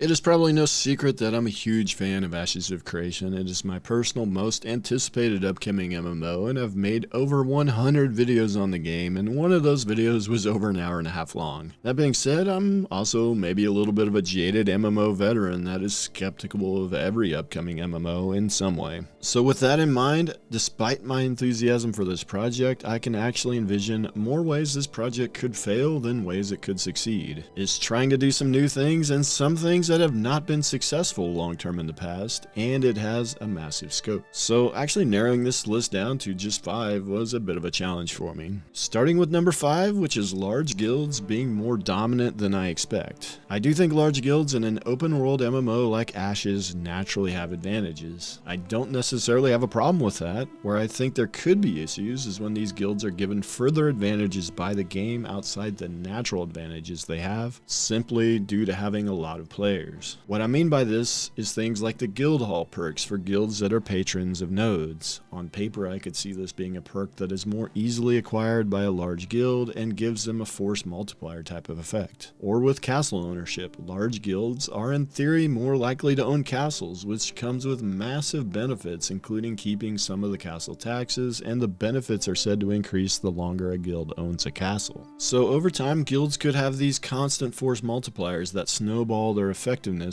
It is probably no secret that I'm a huge fan of Ashes of Creation. It is my personal most anticipated upcoming MMO, and I've made over 100 videos on the game, and one of those videos was over an hour and a half long. That being said, I'm also maybe a little bit of a jaded MMO veteran that is skeptical of every upcoming MMO in some way. So with that in mind, despite my enthusiasm for this project, I can actually envision more ways this project could fail than ways it could succeed. It's trying to do some new things and some things that have not been successful long-term in the past, and it has a massive scope. So actually narrowing this list down to just 5 was a bit of a challenge for me. Starting with number 5, which is large guilds being more dominant than I expect. I do think large guilds in an open world MMO like Ashes naturally have advantages. I don't necessarily have a problem with that. Where I think there could be issues is when these guilds are given further advantages by the game outside the natural advantages they have, simply due to having a lot of players. What I mean by this is things like the guild hall perks for guilds that are patrons of nodes. On paper, I could see this being a perk that is more easily acquired by a large guild and gives them a force multiplier type of effect. Or with castle ownership, large guilds are in theory more likely to own castles, which comes with massive benefits, including keeping some of the castle taxes, and the benefits are said to increase the longer a guild owns a castle. So over time, guilds could have these constant force multipliers that snowball their effectiveness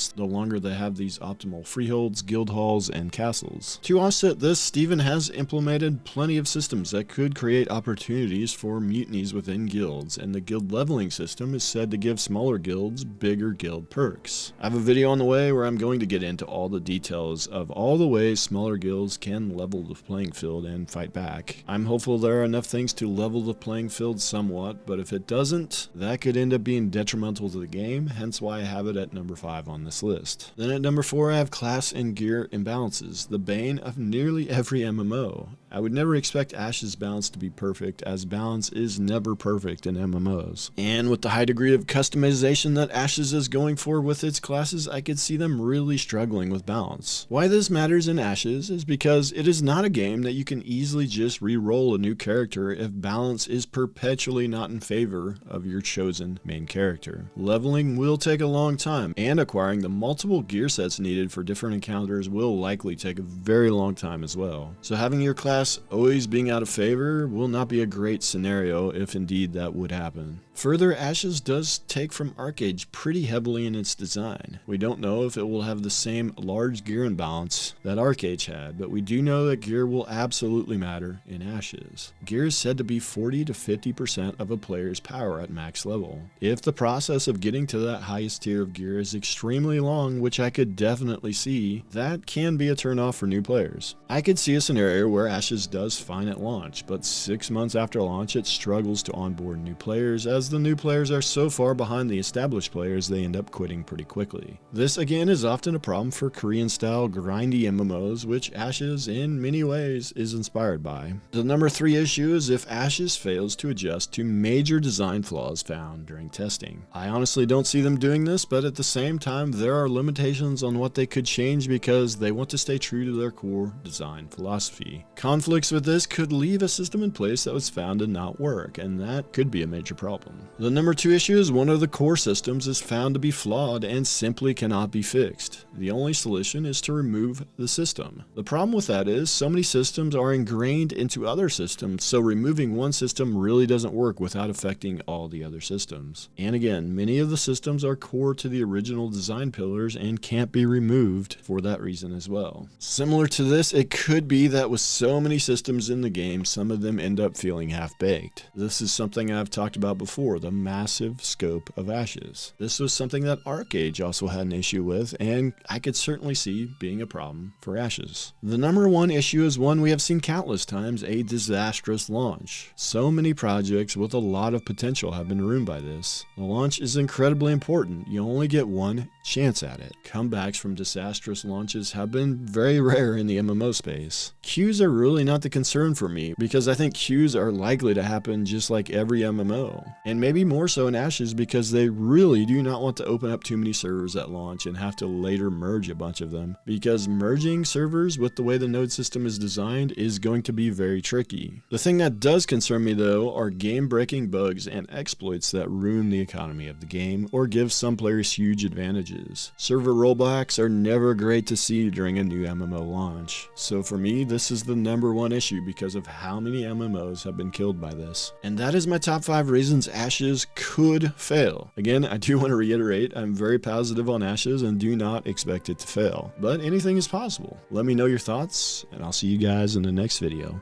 the longer they have these optimal freeholds, guild halls, and castles. To offset this, Steven has implemented plenty of systems that could create opportunities for mutinies within guilds, and the guild leveling system is said to give smaller guilds bigger guild perks. I have a video on the way where I'm going to get into all the details of all the ways smaller guilds can level the playing field and fight back. I'm hopeful there are enough things to level the playing field somewhat, but if it doesn't, that could end up being detrimental to the game, hence why I have it at number 5 on this list. Then at number 4, I have class and gear imbalances, the bane of nearly every MMO. I would never expect Ash's balance to be perfect, as balance is never perfect in MMOs. And with the high degree of customization that Ashes is going for with its classes, I could see them really struggling with balance. Why this matters in Ashes is because it is not a game that you can easily just re-roll a new character if balance is perpetually not in favor of your chosen main character. Leveling will take a long time, and acquiring the multiple gear sets needed for different encounters will likely take a very long time as well. So having your class always being out of favor will not be a great scenario if indeed that would happen. Further, Ashes does take from Arcade pretty heavily in its design. We don't know if it will have the same large gear imbalance that Arcade had, but we do know that gear will absolutely matter in Ashes. Gear is said to be 40 to 50% of a player's power at max level. If the process of getting to that highest tier of gear is extremely long, which I could definitely see, that can be a turnoff for new players. I could see a scenario where Ashes does fine at launch, but 6 months after launch it struggles to onboard new players, as the new players are so far behind the established players they end up quitting pretty quickly. This again is often a problem for Korean style grindy MMOs, which Ashes in many ways is inspired by. The number 3 issue is if Ashes fails to adjust to major design flaws found during testing. I honestly don't see them doing this, but at the same time there are limitations on what they could change because they want to stay true to their core design philosophy. Conflicts with this could leave a system in place that was found to not work, and that could be a major problem. The number 2 issue is one of the core systems is found to be flawed and simply cannot be fixed. The only solution is to remove the system. The problem with that is so many systems are ingrained into other systems, so removing one system really doesn't work without affecting all the other systems. And again, many of the systems are core to the original design pillars and can't be removed for that reason as well. Similar to this, it could be that with so many systems in the game, some of them end up feeling half-baked. This is something I've talked about before, the massive scope of Ashes. This was something that Arcade also had an issue with, and I could certainly see being a problem for Ashes. The number 1 issue is one we have seen countless times, a disastrous launch. So many projects with a lot of potential have been ruined by this. The launch is incredibly important. You only get one chance at it. Comebacks from disastrous launches have been very rare in the MMO space. Queues are really not the concern for me, because I think queues are likely to happen just like every MMO. And maybe more so in Ashes because they really do not want to open up too many servers at launch and have to later merge a bunch of them, because merging servers with the way the node system is designed is going to be very tricky. The thing that does concern me though are game-breaking bugs and exploits that ruin the economy of the game or give some players huge advantages. challenges. Server rollbacks are never great to see during a new MMO launch. So for me, this is the #1 issue because of how many MMOs have been killed by this. And that is my top 5 reasons Ashes could fail. Again, I do want to reiterate, I'm very positive on Ashes and do not expect it to fail. But anything is possible. Let me know your thoughts, and I'll see you guys in the next video.